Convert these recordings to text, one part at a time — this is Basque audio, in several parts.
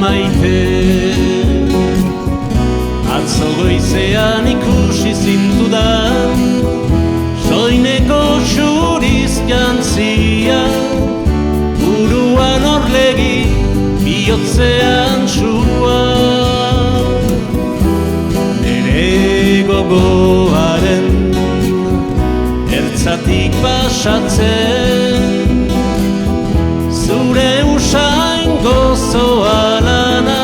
maite. Atzo goizean ikusi zintudan, soineko xuriz jantzia, buruan orlegi, bihotzean sua. Nere gogoaren ertzatik pasatzen, zure usain gozoa lana,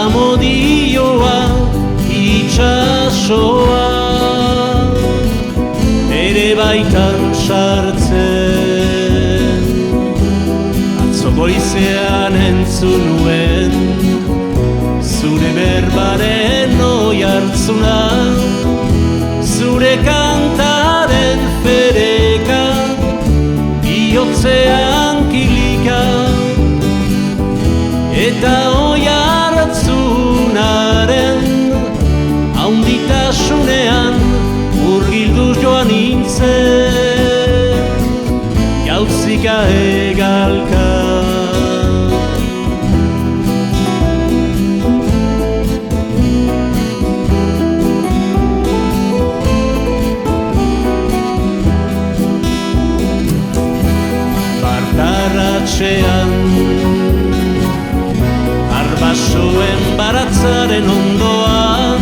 amodioa itxasoa, ere baitan sartzen. Atzo goizean entzun nuen, zure berbaren oihartzuna, zure kantaren fereka, bihotzean kilika, eta oihartzunaren haunditasunean urgildu joan nintzen, jauzika egalka. Bartaratxean arbasoen baratzaren ondoan,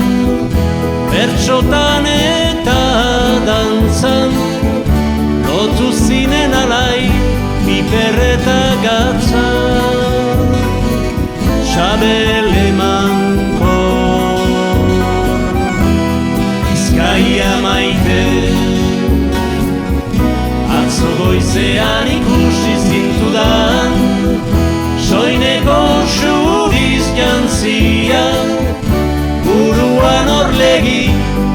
bertxotan eta dantzan, lotu zinen alai, piper eta gatza. Xabel emanko, Bizkaia maite, atzo goizean ikusi zintudan, soineko xuriz jantzia, buruan orlegi,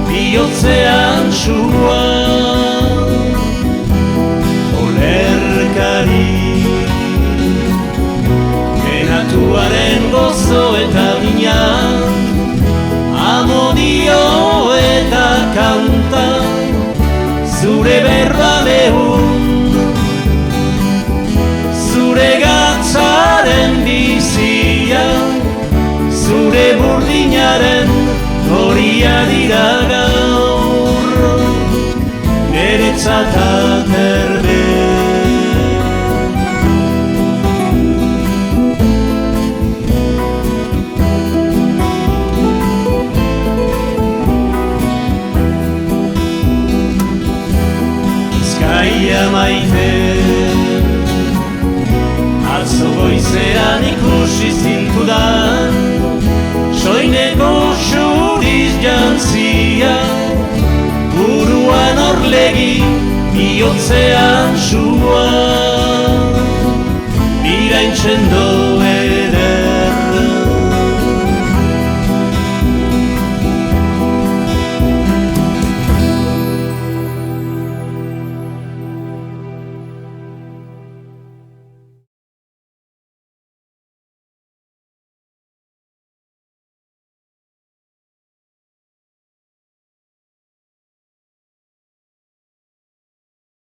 bihotzean sua. Olerkari, benatuaren gozo eta mina, amodio eta kanta, zure berba lehun, zure gatzaren bizia, zure burdinaren horia dira gaur, niretzat aterbe. Bizkaia maite, atzo goizean ikusi zintudan, soineko xuriz jantzia, buruan orlegi, bihotzean sua. Biraintzen